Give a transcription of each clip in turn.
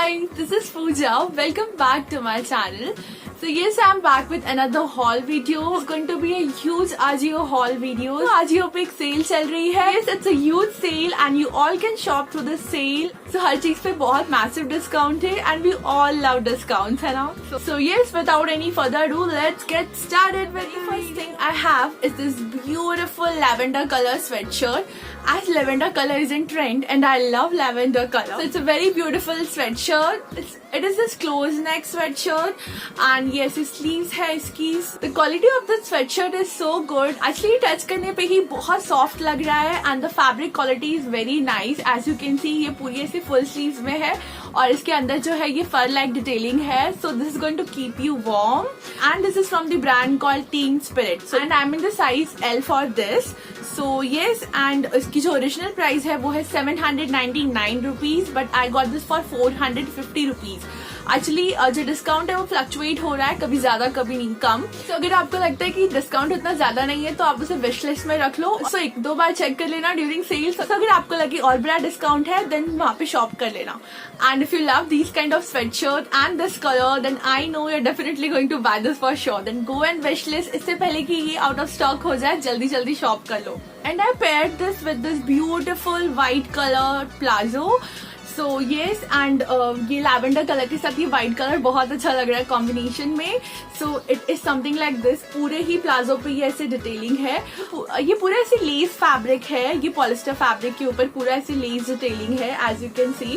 Hi, this is Pooja. Welcome back to my channel. So yes, I'm back with another haul video. It's going to be a huge Ajio haul video. So Ajio पे एक sale चल रही है. Yes, it's a huge sale and you all can shop through the sale. So हर चीज पे बहुत massive discount है and we all love discounts है ना. So yes, without any further ado, let's get started with the first thing I have is this beautiful lavender color sweatshirt. As lavender color is in trend and I love lavender color. So it's a very beautiful sweatshirt. It is this close neck sweatshirt and yes, his sleeves है इसकी. The quality of the sweatshirt is so good. Actually touch करने पे ही बहुत soft लग रहा है and the fabric quality is very nice. As you can see ये पूरी ऐसे full sleeves में है और इसके अंदर जो है ये fur like detailing है. So this is going to keep you warm and this is from the brand called Teen Spirit. So and I'm in the size L for this. So yes, and इसकी जो original price है वो है 799 rupees but I got this for 450 rupees. Actually जो discount है वो fluctuate हो रहा है, कभी ज्यादा कभी नहीं कम. तो अगर आपको लगता है कि डिस्काउंट उतना ज्यादा नहीं है तो आप उसे विश लिस्ट में रख लो. सो एक दो बार चेक कर लेना ड्यूरिंग सेल्स. तो अगर आपको लगे और बड़ा डिस्काउंट है देन वहाँ पे शॉप कर लेना. And if you love this kind of sweatshirt and this colour then I know you are definitely going to buy this for sure. Then go and wishlist इससे पहले कि ये out of stock हो जाए जल्दी जल्दी shop कर लो. And I paired this with this beautiful white color palazzo. So yes, and ये lavender color के साथ ये white color बहुत अच्छा लग रहा है combination में. So it is something like this. पूरे ही palazzo पे ये ऐसे detailing है. ये पूरा ऐसे lace fabric है. ये polyester fabric के ऊपर पूरा ऐसे lace detailing है as you can see.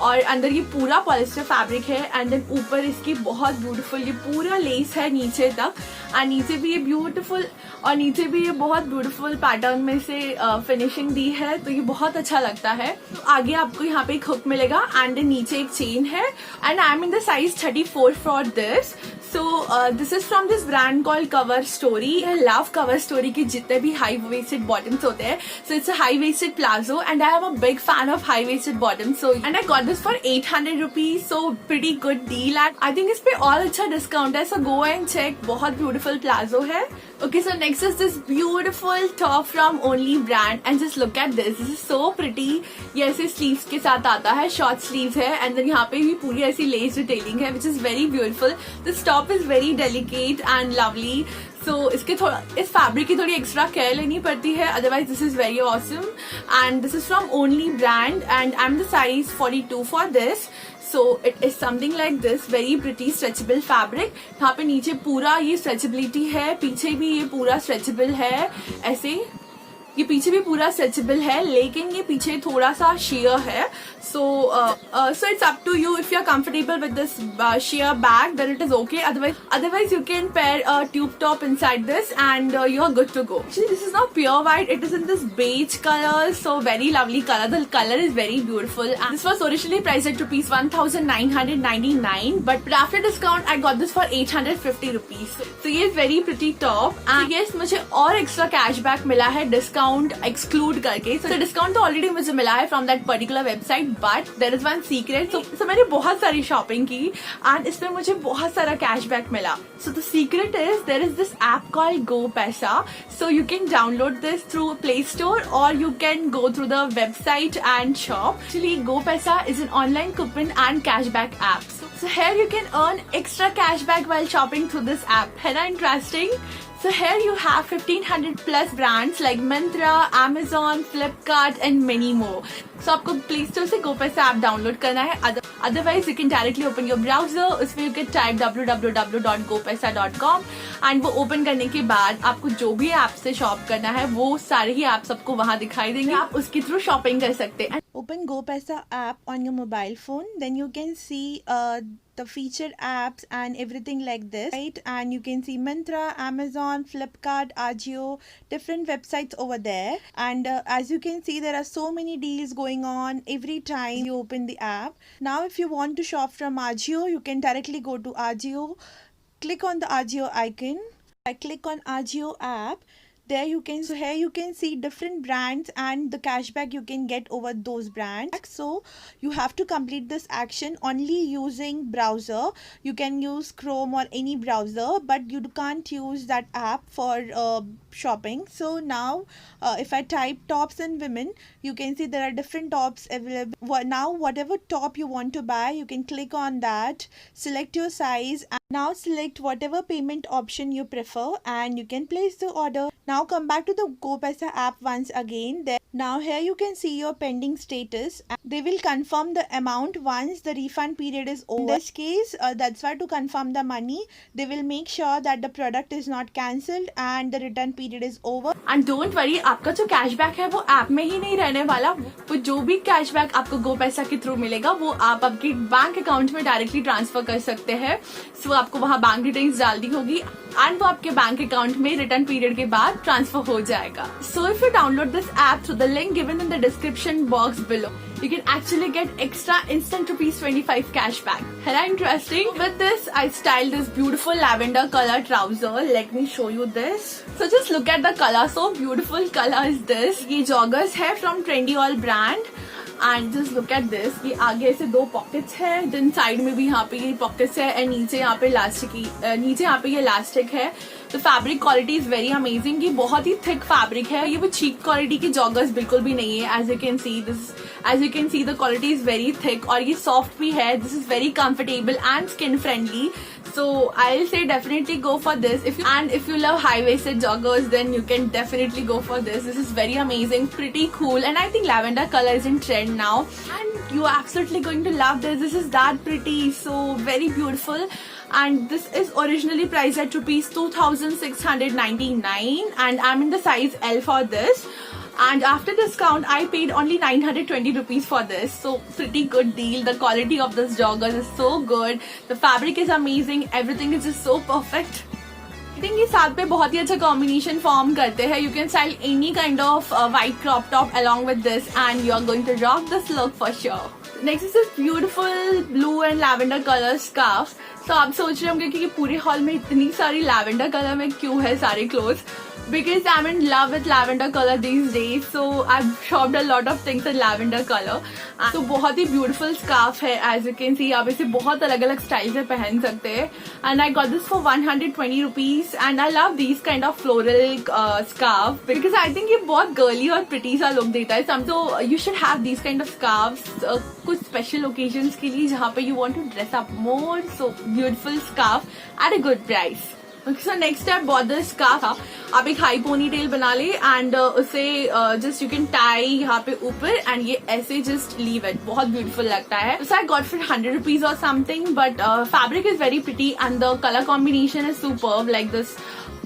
और अंदर ये पूरा पॉलिस्टर फैब्रिक है एंड देन ऊपर इसकी बहुत ब्यूटीफुल ये पूरा लेस है नीचे तक. और नीचे भी ये ब्यूटीफुल और नीचे भी ये बहुत ब्यूटीफुल पैटर्न में से फिनिशिंग दी है. तो ये बहुत अच्छा लगता है. तो आगे आपको यहाँ पे एक हुक मिलेगा एंड नीचे एक चेन है and I am in the size 34 for this. So this is from this brand called cover story. I love cover story के जितने भी हाई वेस्टेड बॉटम्स होते हैं. सो it's a high wasted palazzo and I am a big fan of high waisted bottoms. So and I got this for 800 rupees. So pretty good deal and I think इस पे और अच्छा discount है. So go and check. बहुत beautiful plazo है. Okay, so next is this beautiful top from Only brand and just look at this. This is so pretty. ये ऐसे sleeves के साथ आता है, short sleeves है and then यहाँ पे भी पूरी ऐसी lace detailing है which is very beautiful. This top is very delicate and lovely. So इसके थोड़ा इस फैब्रिक की थोड़ी एक्स्ट्रा केयर लेनी पड़ती है. Otherwise this is very awesome and this is from only brand and I am the size 42 for this. So it is something like this, very pretty stretchable fabric. यहाँ पे नीचे पूरा ये stretchability है, पीछे भी ये पूरा stretchable है. ऐसे ये पीछे भी पूरा स्ट्रेचेबल है लेकिन ये पीछे थोड़ा सा sheer है. So it's up to you if you are comfortable with this sheer bag then it is okay. Otherwise you can pair a tube top inside this and you are good to go. Actually this is not pure white, it is in this beige color. So very lovely color. The color is very beautiful and this was originally priced at rupees 1999 but after discount I got this for 850 rupees. So ये very pretty top and yes मुझे और extra cashback मिला है discount exclude करके. So discount तो already मुझे मिला है from that particular website but there is one secret. So मैंने बहुत सारी शॉपिंग की एंड इसमें मुझे बहुत सारा कैशबैक मिला. So the secret is there is this app called Go Paisa. So you can download this through Play Store और you can go through the website and shop. Actually Go Paisa is an online coupon and cashback app. So here you can earn extra cashback while shopping through this app. है ना interesting? So here you have 1500 plus brands like Myntra, Amazon, Flipkart and many more. So आपको Play Store से GoPaisa app download करना है. Otherwise you can directly open your browser. उसमें you can type www.gopaisa.com and वो open करने के बाद आपको जो भी ऐप से शॉप करना है वो सारे ही ऐप्स आपको वहाँ दिखाई देंगे. आप उसके थ्रू शॉपिंग कर सकते हैं. Open GoPaisa app on your mobile phone, then you can see the featured apps and everything like this, right? And you can see Myntra, Amazon, Flipkart, Ajio, different websites over there. And as you can see, there are so many deals going on every time you open the app. Now, if you want to shop from Ajio, you can directly go to Ajio, click on the Ajio icon. I click on Ajio app. there you can, so here you can see different brands and the cashback you can get over those brands. So you have to complete this action only using browser. You can use Chrome or any browser, but you can't use that app for shopping. So now if I type tops and women, you can see there are different tops available. Now whatever top you want to buy, you can click on that, select your size, and now select whatever payment option you prefer and you can place the order. Now come back to the GoPaisa app once again. Now here you can see your pending status. They will confirm the amount once the refund period is over. In this case, that's why to confirm the money, they will make sure that the product is not cancelled and the return period is over. And don't worry, आपका जो cashback है वो app में ही नहीं रहने वाला. वो जो भी कैशबैक आपको GoPaisa के थ्रू मिलेगा वो आप आपके बैंक अकाउंट में डायरेक्टली ट्रांसफर कर सकते हैं. सो आपको वहाँ बैंक डिटेल्स डालनी होगी एंड वो आपके बैंक अकाउंट में रिटर्न पीरियड के बाद ट्रांसफर हो जाएगा. So if you download this app through the link given in the description box below, you can actually get extra instant ₹25 cashback. Hella interesting. With this, I styled this beautiful lavender color trouser. Let me show you this. So just look at the color. So beautiful color is this. ये joggers है from Trendyol brand. And just look at this. ये आगे से 2 pockets है, then side में भी यहाँ पे ये पॉकेट्स है एंड नीचे यहाँ पे नीचे यहाँ पे ये इलास्टिक है. तो fabric quality is very amazing. ये बहुत ही थिक फैब्रिक है. ये वो चीप क्वालिटी के जॉगर्स बिल्कुल भी नहीं है. As you can see the quality is very thick और ये सॉफ्ट भी है. This is very comfortable and skin friendly. So I'll say definitely go for this. If you love high-waisted joggers, then you can definitely go for this. This is very amazing, pretty cool, and I think lavender color is in trend now. And you're absolutely going to love this. This is that pretty, so very beautiful. And this is originally priced at ₹2,699, and I'm in the size L for this. And after discount, I paid only ₹920 for this. So pretty good deal. The quality of this joggers is so good. The fabric is amazing. Everything is just so perfect. I think ये साथ पे बहुत ही अच्छा combination form करते हैं. You can style any kind of white crop top along with this, and you are going to rock this look for sure. Next is this beautiful blue and lavender color scarf. So आप सोच रहे होंगे कि पूरे hall में इतनी सारी lavender color में क्यों है सारे clothes? Because I'm in love with lavender color these days, so I've shopped a lot of things in lavender color. So बहुत ही beautiful scarf है. As you can see, आप इसे बहुत अलग अलग स्टाइल से पहन सकते हैं. And I got this for ₹120, and I love these kind of floral scarf because I think ये बहुत girly और pretty सा look देता है. So you should have these kind of scarves कुछ special occasions के लिए जहाँ पे you want to dress up more. So beautiful scarf at a good price. So next I bought this scarf. आप एक हाई पोनी टेल बना ले and उसे जस्ट यू कैन टाई यहाँ पे ऊपर एंड ये ऐसे जस्ट लीव इट. बहुत ब्यूटीफुल लगता है. So I got for ₹100 or something, but fabric is very pretty and the color combination is superb. Like this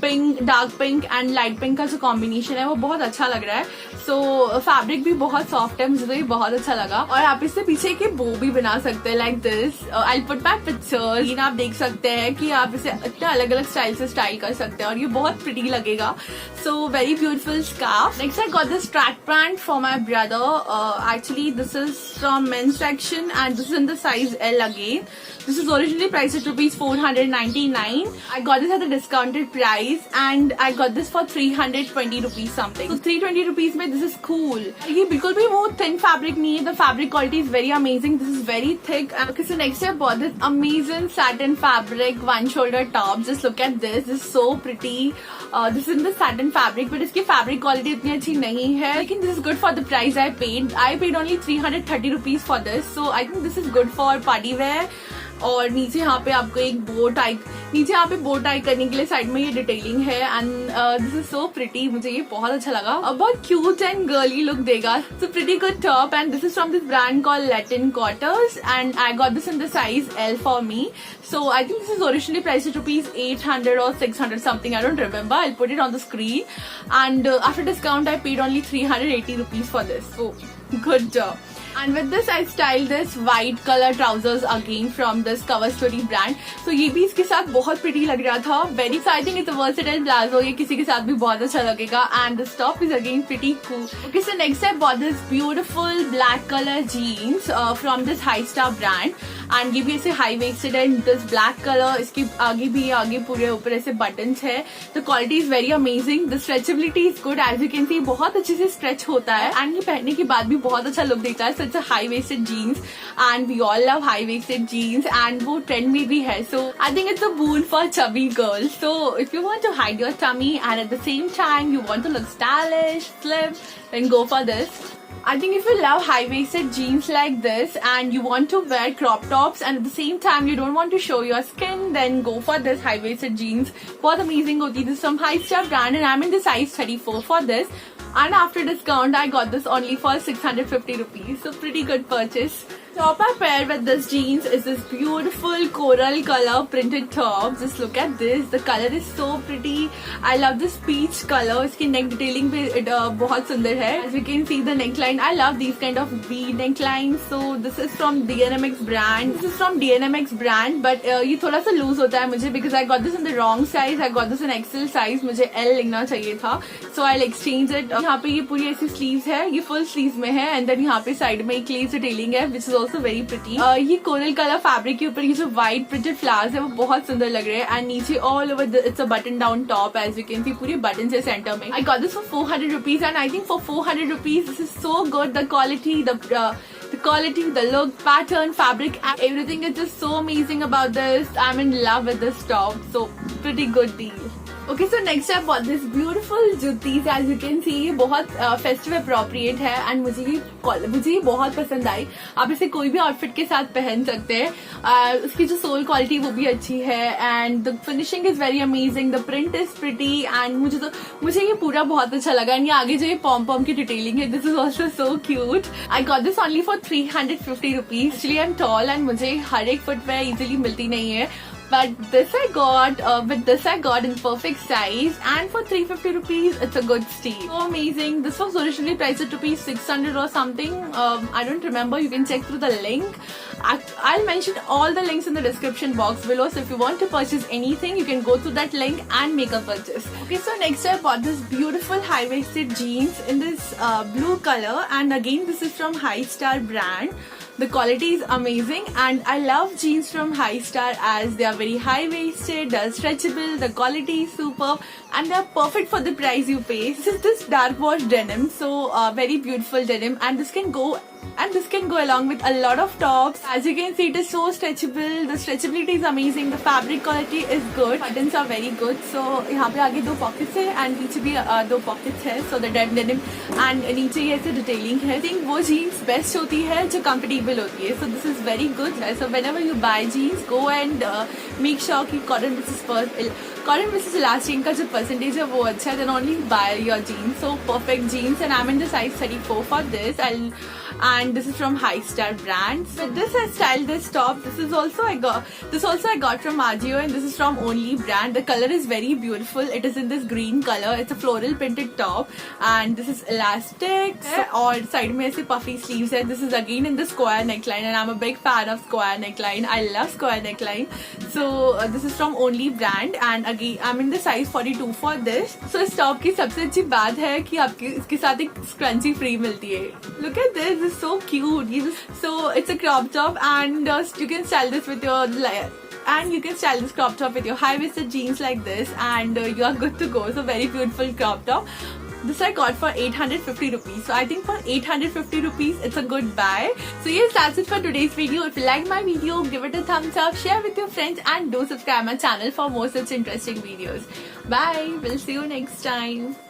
pink, dark pink and light pink का जो कॉम्बिनेशन है वो बहुत अच्छा लग रहा है. सो फैब्रिक भी बहुत सॉफ्ट है. मुझे तो ये बहुत अच्छा लगा. और आप इससे पीछे के बो भी बना सकते हैं like this. I put my pictures. आप देख सकते हैं कि आप इसे इतने अलग अलग स्टाइल से स्टाइल कर सकते हैं और ये बहुत प्रिटी लगेगा. So very beautiful scarf. Next I got this track pant for my brother. Actually this is from men's section and this is in the size L again. This is originally priced at ₹499. I got this at a discounted price and I got this for ₹320 something. So ₹320 में this is cool. ये बिल्कुल भी वो thin fabric नहीं है. The fabric quality is very amazing. This is very thick. Okay, so next I bought this amazing satin fabric one shoulder top. Just look at this. This is so pretty. This is in the satin fabric, but इसकी fabric quality इतनी अच्छी नहीं है. लेकिन this is good for the price I paid. I paid only ₹330 for this. So I think this is good for party wear. और नीचे यहाँ पे आपको एक बो टाई करने के लिए साइड में ये डिटेलिंग है and this is so pretty. मुझे ये बहुत अच्छा लगा. बहुत क्यूट एंड गर्ली लुक देगा. So pretty good top and this is from this brand called Latin quarters and I got this in the size L for me. So I think this is originally priced at ₹800 or ₹600 something. I don't remember. I'll put it on the screen. And after discount, I paid only ₹380 for this. So good job. And with this I styled this white color trousers again from this Cover Story brand. So ये भी इसके साथ बहुत pretty लग रहा था. Very so I think it's a versatile plazo. ये किसी के साथ भी बहुत अच्छा लगेगा. And this top is again pretty cool. Okay, so next I bought this beautiful black color jeans from this High Star brand. एंड ये भी ऐसे हाई वेस्टेड है, दिस ब्लैक कलर, इसकी आगे पूरे ऊपर ऐसे बटन्स है. The quality is very amazing, the stretchability is good. As you can see बहुत अच्छे से स्ट्रेच होता है एंड ये पहनने के बाद भी बहुत अच्छा लुक देता है. So it's a high waisted jeans and we all love high waisted jeans and वो ट्रेंड में भी है. So I think it's a boon for chubby girls. So if you want to hide your tummy and at the same time you want to look stylish, slim, then go for this. I think if you love high-waisted jeans like this and you want to wear crop tops and at the same time you don't want to show your skin, then go for this high-waisted jeans. बहुत amazing होती है. This is from High Star brand and I'm in the size 34 for this. And after discount, I got this only for 650 rupees. So pretty good purchase. Top I paired with this jeans is this beautiful coral color printed top. Just look at this. The color is so pretty. I love this peach color. इसकी neck detailing भी बहुत सुंदर है. As you can see the neckline. I love these kind of V necklines. So this is from DNMX brand. But ये थोड़ा सा loose होता है मुझे because I got this in the wrong size. I got this in XL size. मुझे L लेना चाहिए था. So I'll exchange it. यहाँ पे ये पूरी ऐसी sleeves है. ये full sleeves में है and then यहाँ पे side में एक lace detailing है which is also very pretty. ये कोरल कलर फैब्रिक के ऊपर ये जो व्हाइट प्रिंटेड फ्लावर्स है वो बहुत सुंदर लग रहे हैं एंड नीचे all over it's a button down top. As you can see पूरे बटन है सेंटर में. I got this for 400 rupees and I think for 400 rupees this is so good. The quality, the look, pattern, fabric, everything is just so amazing about this. I'm in love with this top. So pretty good deal. Okay, so next I bought this beautiful jutis. As you can see, ये बहुत festive appropriate है and मुझे ये बहुत पसंद आई. आप इसे कोई भी आउटफिट के साथ पहन सकते हैं. उसकी जो सोल क्वालिटी वो भी अच्छी है and the finishing is very amazing. The print is pretty and मुझे ये पूरा बहुत अच्छा लगा. and ये आगे जो ये पॉम की डिटेलिंग है, this is also so cute. I got this only for 350 rupees. Actually I'm tall and मुझे हर एक फुटवेयर इजीली मिलती नहीं है. But this I got in perfect size and for 350 rupees it's a good steal. So amazing. This was originally priced at rupees 600 or something. I don't remember. You can check through the link. I'll mention all the links in the description box below. So if you want to purchase anything, you can go through that link and make a purchase. Okay, so next I bought this beautiful high-waisted jeans in this blue color and again this is from High Star brand. The quality is amazing and I love jeans from High Star as they are very high-waisted, they are stretchable, the quality is superb and they are perfect for the price you pay. This is this dark wash denim, so very beautiful denim and this can go along with a lot of tops. As you can see, it is so stretchable. The stretchability is amazing. The fabric quality is good. Buttons are very good. So यहाँ पे आगे 2 pockets है and पीछे भी 2 pockets है. So the denim and नीचे ये ऐसे detailing है. I think वो jeans best होती है जो comfortable होती है. So this is very good. So whenever you buy jeans, go and make sure कि cotton versus elastic का जो percentage है वो अच्छा है. Then only buy your jeans. So perfect jeans and I'm in the size 34 for this. And this is from High Star brand. So this I styled this top. This also I got from Ajio and this is from Only brand. The color is very beautiful. It is in this green color. It's a floral printed top and this is elastic. और side में ऐसे puffy sleeves है. This is again in the square neckline and I'm a big fan of square neckline. I love square neckline. So this is from Only brand and again I'm in the size 42 for this. So इस top की सबसे अच्छी बात है कि आपके इसके साथ एक scrunchie free मिलती है. Look at this. This is so cute. So it's a crop top and you can style this with your crop top with your high-waisted jeans like this and you are good to go. So very beautiful crop top. This I got for 850 rupees. So I think for 850 rupees, it's a good buy. So yes, that's it for today's video. If you like my video, give it a thumbs up, share with your friends and do subscribe my channel for more such interesting videos. Bye. We'll see you next time.